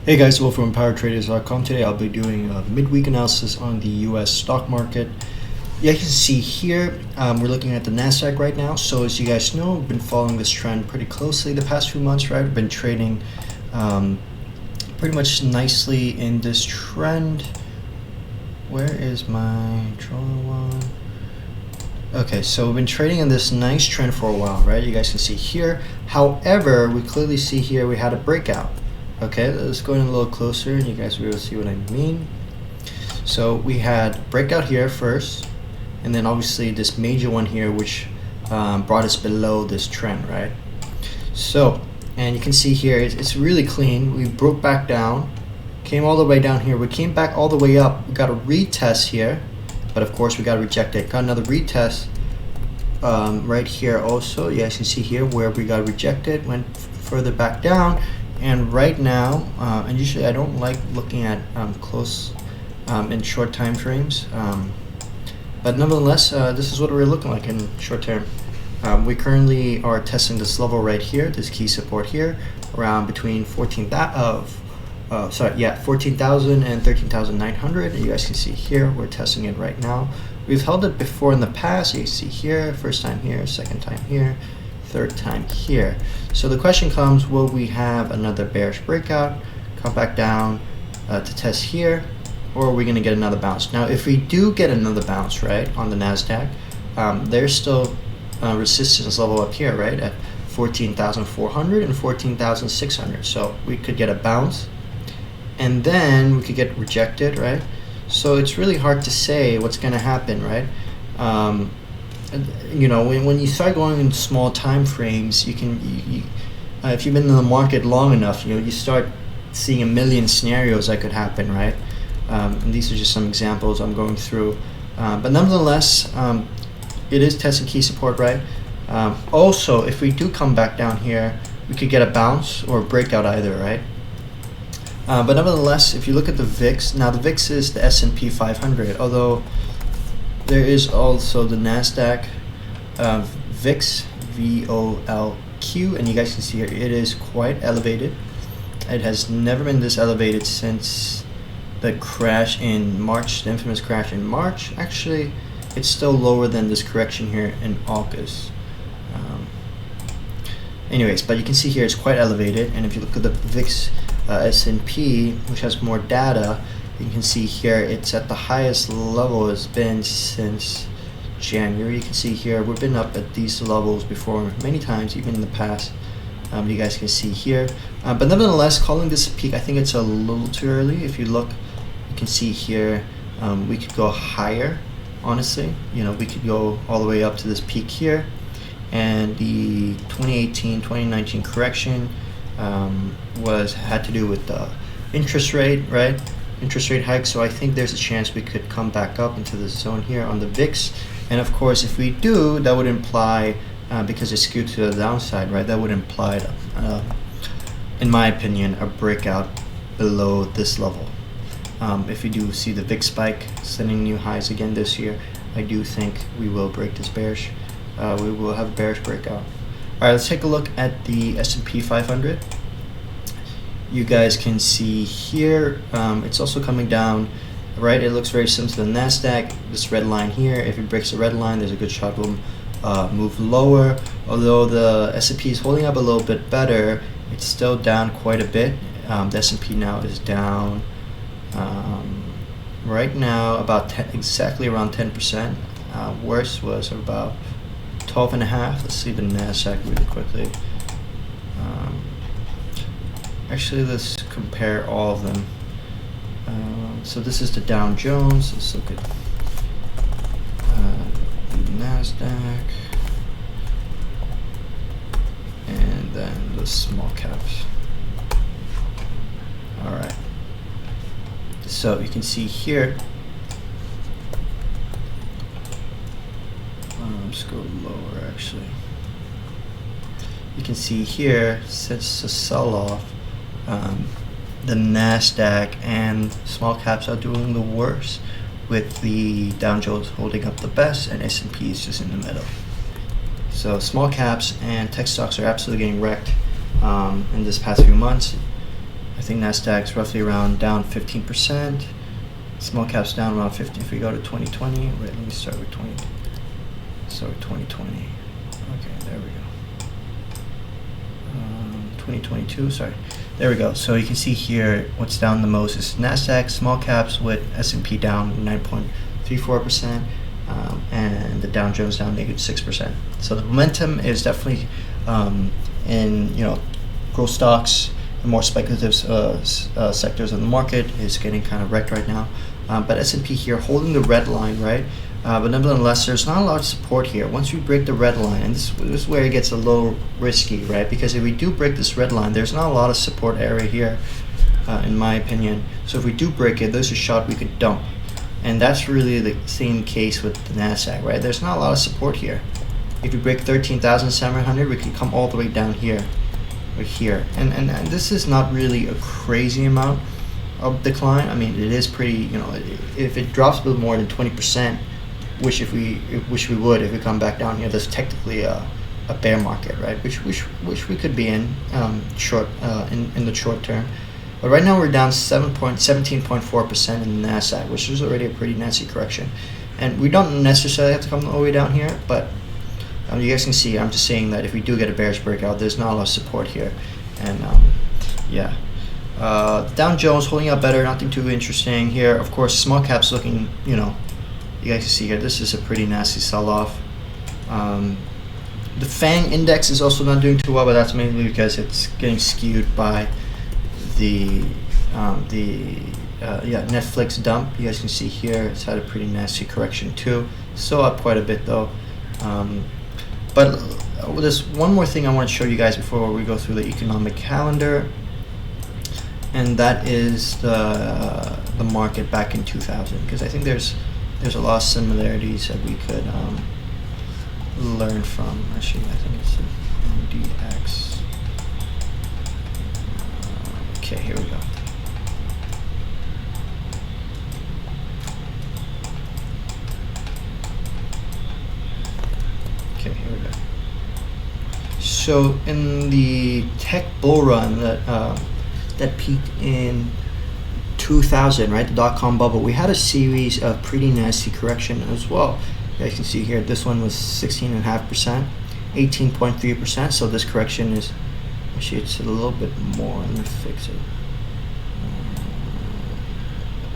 Hey guys, Will from PowerTraders.com. Today I'll be doing a midweek analysis on the US stock market. Yeah, you can see here, we're looking at the NASDAQ right now. So as you guys know, we've been following this trend pretty closely the past few months, right? We've been trading pretty much nicely in this trend. Where is my draw one? Okay, so we've been trading in this nice trend for a while, right? You guys can see here. However, we clearly see here we had a breakout. Okay, let's go in a little closer and you guys will see what I mean. So we had breakout here first, and then obviously this major one here which brought us below this trend, right? So, and you can see here it's really clean. We broke back down, came all the way down here, we came back all the way up, we got a retest here, but of course we got to reject it. Got another retest right here also. You guys can see here where we got rejected, went further back down. And right now, and usually I don't like looking at close in short time frames, but nevertheless, this is what we're looking like in short term. We currently are testing this level right here, this key support here, around between 14,000 and 13,900. And you guys can see here, we're testing it right now. We've held it before in the past. You can see here, first time here, second time here, third time here. So the question comes, will we have another bearish breakout, come back down to test here, or are we going to get another bounce? Now if we do get another bounce, right, on the NASDAQ, there's still resistance level up here, right, at 14,400 and 14,600. So we could get a bounce and then we could get rejected, right? So it's really hard to say what's going to happen, right? You know, when you start going in small time frames, you can, if you've been in the market long enough, you know, you start seeing a million scenarios that could happen, right? And these are just some examples I'm going through, but nevertheless, it is testing key support, right? Also, if we do come back down here, we could get a bounce or a breakout either, right? But nevertheless, if you look at the VIX, now the VIX is the S&P 500, although there is also the NASDAQ VIX, VOLQ, and you guys can see here it is quite elevated. It has never been this elevated since the crash in March, the infamous crash in March. Actually, it's still lower than this correction here in August. Anyways, but you can see here it's quite elevated, and if you look at the VIX S&P, which has more data, you can see here it's at the highest level it's been since January. You can see here we've been up at these levels before many times, even in the past. You guys can see here, but nevertheless, calling this a peak, I think it's a little too early. If you look, you can see here we could go higher. Honestly, you know, we could go all the way up to this peak here, and the 2018-2019 correction had to do with the interest rate, right? Interest rate hike. So I think there's a chance we could come back up into this zone here on the VIX, and of course if we do, that would imply, because it's skewed to the downside, right, that would imply in my opinion a breakout below this level. If we do see the VIX spike setting new highs again this year, I do think we will break this bearish, we will have a bearish breakout. Alright, let's take a look at the S&P 500. You guys can see here, it's also coming down, right? It looks very similar to the NASDAQ, this red line here. If it breaks the red line, there's a good shot we'll move lower. Although the S&P is holding up a little bit better, it's still down quite a bit. The S&P now is down right now about exactly around 10%. Worst was about 12.5. Let's see the NASDAQ really quickly. Actually, let's compare all of them. So this is the Dow Jones. Let's look at the NASDAQ, and then the small caps. All right. So you can see here. Let's go lower actually. You can see here, since the sell-off, the NASDAQ and small caps are doing the worst, with the Dow Jones holding up the best and S&P is just in the middle. So small caps and tech stocks are absolutely getting wrecked in this past few months. I think NASDAQ's roughly around down 15%. Small caps down around 50. If we go to 2020, wait, let me start with 2020. Okay, there we go. 2022, sorry. There we go. So you can see here what's down the most is NASDAQ, small caps, with S&P down 9.34%, and the Dow Jones down -6%. So the momentum is definitely in, you know, growth stocks and more speculative sectors of the market is getting kind of wrecked right now. But S&P here holding the red line, right? But nevertheless, there's not a lot of support here. Once we break the red line, and this is where it gets a little risky, right? Because if we do break this red line, there's not a lot of support area here, in my opinion. So if we do break it, there's a shot we could dump. And that's really the same case with the NASDAQ, right? There's not a lot of support here. If we break 13,700, we can come all the way down here, or here. And this is not really a crazy amount of decline. I mean, it is pretty, you know, if it drops a little more than 20%, which we would if we come back down here, there's technically a bear market, right? Which we could be in short in the short term. But right now we're down 17.4% in the NASDAQ, which is already a pretty nasty correction. And we don't necessarily have to come all the way down here, but you guys can see I'm just saying that if we do get a bearish breakout, there's not a lot of support here. And yeah. Dow Jones holding up better, nothing too interesting here. Of course, small caps looking, you know, you guys can see here, this is a pretty nasty sell-off. The FANG index is also not doing too well, but that's mainly because it's getting skewed by the Netflix dump. You guys can see here, it's had a pretty nasty correction too. Still up quite a bit though. But there's one more thing I want to show you guys before we go through the economic calendar, and that is the market back in 2000, because I think there's a lot of similarities that we could learn from. Actually, I think it's MDX. Okay, here we go. Okay, here we go. So in the tech bull run that peaked in 2000, right, the dot-com bubble, we had a series of pretty nasty correction as well. You guys can see here, this one was 16.5%, 18.3%. So this correction is, actually it's a little bit more. Let me fix it.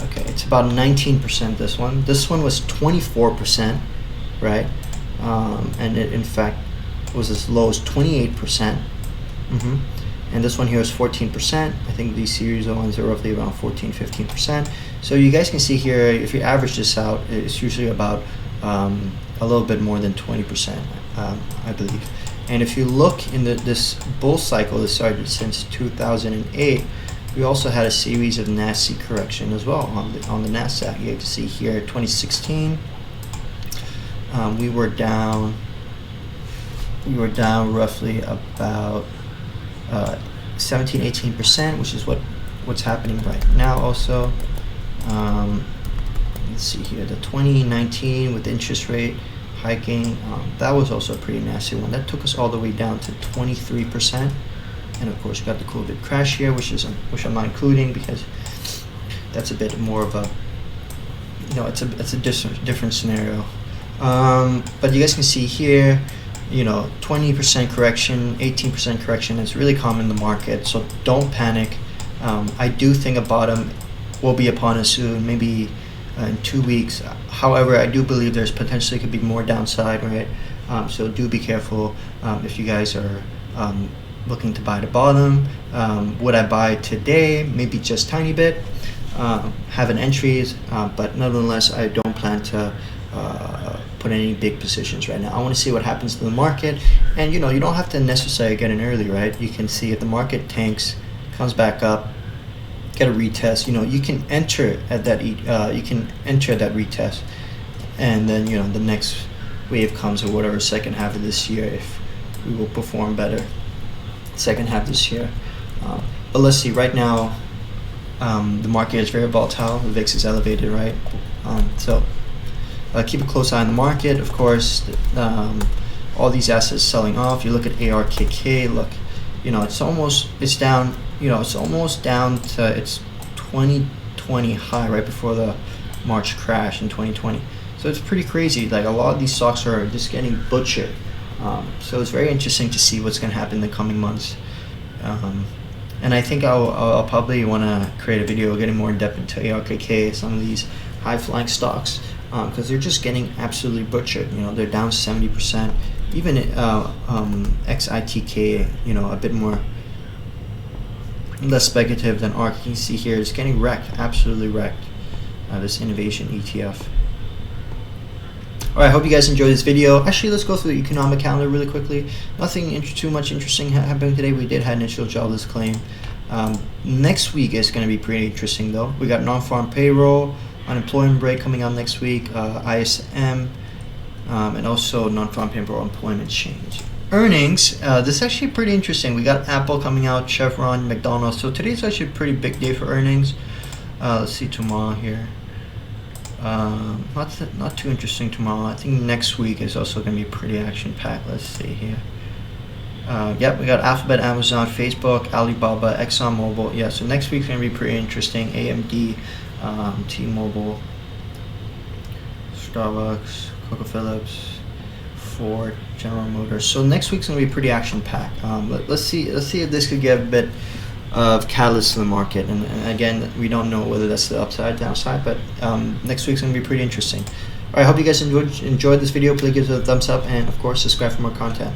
Okay, it's about 19%. This one was 24%, right? And it in fact was as low as 28%. And this one here is 14%. I think these series of ones are roughly around 14-15%. So you guys can see here, if you average this out, it's usually about a little bit more than 20%, I believe. And if you look in this bull cycle that started since 2008, we also had a series of nasty correction as well on the NASDAQ. You can see here, 2016, we were down roughly about 17-18%, which is what's happening right now also. Let's see here, the 2019 with interest rate hiking, that was also a pretty nasty one. That took us all the way down to 23%. And of course, you got the COVID crash here, which I'm not including because that's a bit more of a, you know, it's a different scenario. But you guys can see here, you know, 20% correction, 18% correction. It's really common in the market, so don't panic. I do think a bottom will be upon us soon, maybe in 2 weeks. However, I do believe there's potentially could be more downside, right? So do be careful if you guys are looking to buy the bottom. Would I buy today? Maybe just tiny bit. Have an entries, but nonetheless, I don't plan to put any big positions right now. I want to see what happens to the market, and you know, you don't have to necessarily get in early, right? You can see if the market tanks, comes back up, get a retest. You know, you can enter at that. That retest, and then, you know, the next wave comes or whatever, second half of this year, if we will perform better second half this year. But let's see. Right now, the market is very volatile. The VIX is elevated, right? So keep a close eye on the market. Of course, all these assets selling off. You look at ARKK. Look, you know, it's down you know, it's almost down to its 2020 high right before the March crash in 2020. So it's pretty crazy. Like, a lot of these stocks are just getting butchered. So it's very interesting to see what's going to happen in the coming months. And I think I'll probably want to create a video getting more in depth into ARKK, some of these high-flying stocks, because they're just getting absolutely butchered. You know, they're down 70%. Even XITK, you know, a bit more less speculative than ARK. You can see here it's getting wrecked, absolutely wrecked. This innovation ETF. Alright, I hope you guys enjoyed this video. Actually, let's go through the economic calendar really quickly. Nothing too much interesting happening today. We did have initial jobless claim. Next week is going to be pretty interesting, though. We got non-farm payroll, unemployment rate coming out next week, ISM, and also non-farm payroll employment change. Earnings, this is actually pretty interesting. We got Apple coming out, Chevron, McDonald's. So today's actually a pretty big day for earnings. Let's see tomorrow here. Not too interesting tomorrow. I think next week is also going to be pretty action-packed. Let's see here. Yep, we got Alphabet, Amazon, Facebook, Alibaba, ExxonMobil. Yeah, so next week's going to be pretty interesting. AMD, T-Mobile, Starbucks, CocoPhillips, Ford, General Motors. So next week's going to be pretty action-packed. Let's see if this could get a bit of catalyst to the market, and again, we don't know whether that's the upside, downside, but next week's going to be pretty interesting. All right, I hope you guys enjoyed this video. Please give it a thumbs up, and of course, subscribe for more content.